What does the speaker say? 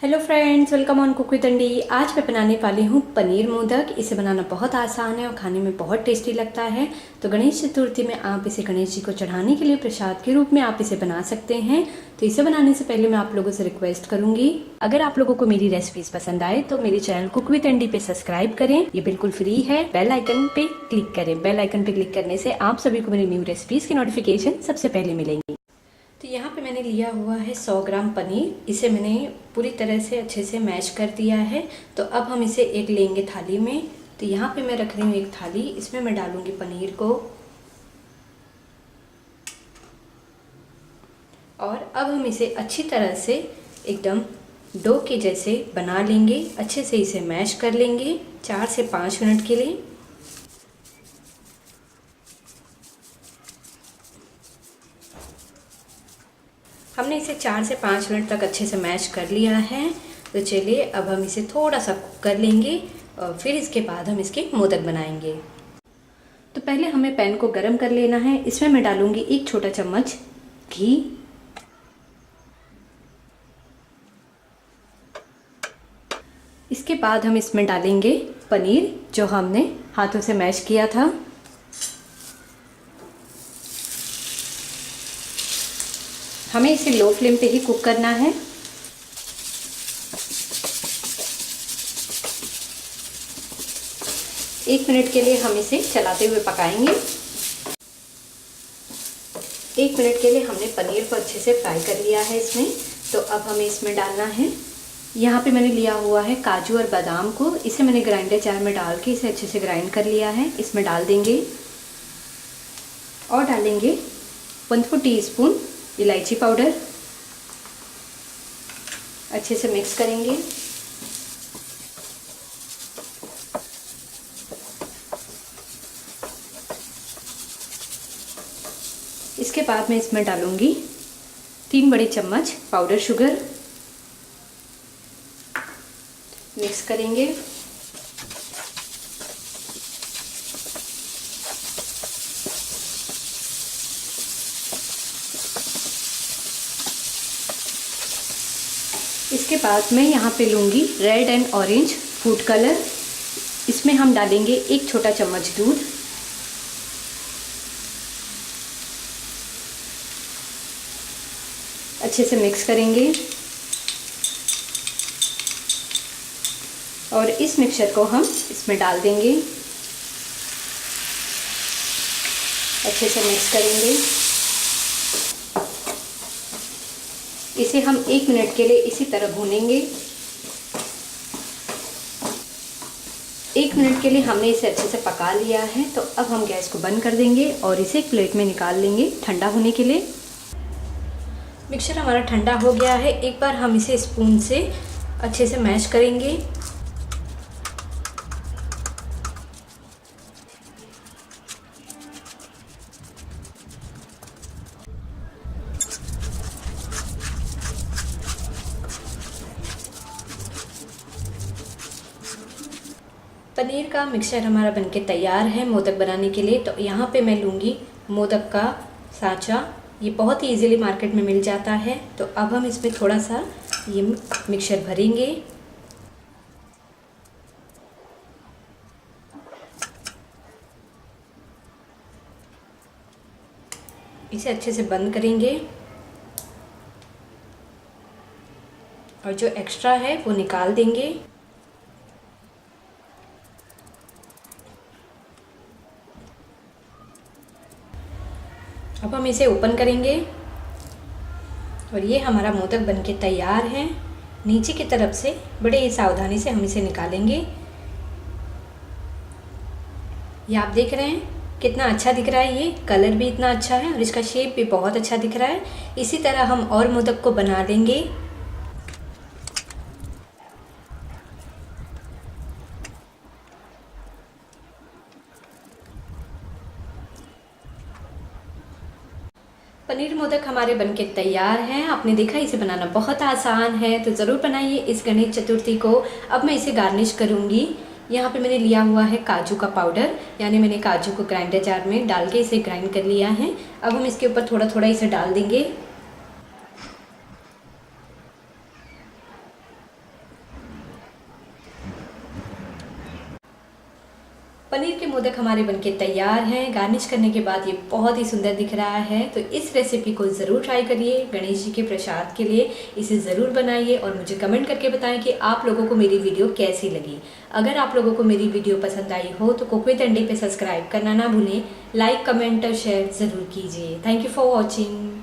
Hello friends, welcome on cook with अंडी। आज मैं बनाने वाली हूँ पनीर मोदक। इसे बनाना बहुत आसान है और खाने में बहुत टेस्टी लगता है। तो गणेश चतुर्थी में आप इसे गणेश जी को चढ़ाने के लिए प्रसाद के रूप में आप इसे बना सकते हैं। तो इसे बनाने से पहले मैं आप लोगों से रिक्वेस्ट करूंगी, अगर आप लोगों को मेरी रेसिपीज पसंद आए तो मेरे चैनल कुक विद अंडी पे सब्सक्राइब करें। ये बिल्कुल फ्री है। बेल आइकन पे क्लिक करें। बेल आइकन पे क्लिक करने से आप सभी को मेरी न्यू रेसिपीज की नोटिफिकेशन सबसे पहले मिलेंगी। तो यहाँ पे मैंने लिया हुआ है 100 ग्राम पनीर। इसे मैंने पूरी तरह से अच्छे से मैश कर दिया है। तो अब हम इसे एक लेंगे थाली में। तो यहाँ पे मैं रख रही हूँ एक थाली, इसमें मैं डालूंगी पनीर को। और अब हम इसे अच्छी तरह से एकदम डो के जैसे बना लेंगे। अच्छे से इसे मैश कर लेंगे 4 से 5 मिनट के लिए। हमने इसे 4 से 5 मिनट तक अच्छे से मैश कर लिया है। तो चलिए अब हम इसे थोड़ा सा कुक कर लेंगे और फिर इसके बाद हम इसके मोदक बनाएंगे। तो पहले हमें पैन को गरम कर लेना है। इसमें मैं डालूंगी 1 छोटा चम्मच घी। इसके बाद हम इसमें डालेंगे पनीर जो हमने हाथों से मैश किया था। हमें इसे लो फ्लेम पे ही कुक करना है। एक मिनट के लिए हम इसे चलाते हुए पकाएंगे। 1 मिनट के लिए हमने पनीर को अच्छे से फ्राई कर लिया है इसमें। तो अब हमें इसमें डालना है, यहाँ पे मैंने लिया हुआ है काजू और बादाम को। इसे मैंने ग्राइंडर जार में डाल के इसे अच्छे से ग्राइंड कर लिया है। इसमें डाल देंगे और डालेंगे 1/4 टीस्पून इलायची पाउडर। अच्छे से मिक्स करेंगे। इसके बाद मैं इसमें डालूंगी 3 बड़े चम्मच पाउडर शुगर। मिक्स करेंगे। इसके बाद मैं यहाँ पे लूँगी red and orange food colour. इसमें हम डालेंगे 1 छोटा चम्मच दूध। अच्छे से मिक्स करेंगे और इस मिक्सचर को हम इसमें डाल देंगे। अच्छे से मिक्स करेंगे। इसे हम 1 मिनट के लिए इसी तरह भूनेंगे। 1 मिनट के लिए हमने इसे अच्छे से पका लिया है। तो अब हम गैस को बंद कर देंगे और इसे एक प्लेट में निकाल लेंगे ठंडा होने के लिए। मिक्सचर हमारा ठंडा हो गया है। एक बार हम इसे स्पून से अच्छे से मैश करेंगे। पनीर का मिक्सचर हमारा बनके तैयार है मोदक बनाने के लिए। तो यहाँ पे मैं लूँगी मोदक का साँचा। ये बहुत ही इजीली मार्केट में मिल जाता है। तो अब हम इसमें थोड़ा सा ये मिक्सचर भरेंगे। इसे अच्छे से बंद करेंगे और जो एक्स्ट्रा है वो निकाल देंगे। अब हम इसे ओपन करेंगे और ये हमारा मोदक बनके तैयार है। नीचे की तरफ से बड़े ही सावधानी से हम इसे निकालेंगे। ये आप देख रहे हैं कितना अच्छा दिख रहा है। ये कलर भी इतना अच्छा है और इसका शेप भी बहुत अच्छा दिख रहा है। इसी तरह हम और मोदक को बना लेंगे। पनीर मोदक हमारे बनके तैयार हैं। आपने देखा इसे बनाना बहुत आसान है, तो ज़रूर बनाइए इस गणेश चतुर्थी को। अब मैं इसे गार्निश करूँगी। यहाँ पे मैंने लिया हुआ है काजू का पाउडर, यानी मैंने काजू को ग्राइंडर जार में डाल के इसे ग्राइंड कर लिया है। अब हम इसके ऊपर थोड़ा थोड़ा इसे डाल देंगे। पनीर के मोदक हमारे बनके तैयार हैं। गार्निश करने के बाद ये बहुत ही सुंदर दिख रहा है। तो इस रेसिपी को ज़रूर ट्राई करिए, गणेश जी के प्रसाद के लिए इसे ज़रूर बनाइए और मुझे कमेंट करके बताएं कि आप लोगों को मेरी वीडियो कैसी लगी। अगर आप लोगों को मेरी वीडियो पसंद आई हो तो कुक विद अंडे पे सब्सक्राइब करना ना भूलें। लाइक, कमेंट और शेयर ज़रूर कीजिए। Thank you for watching.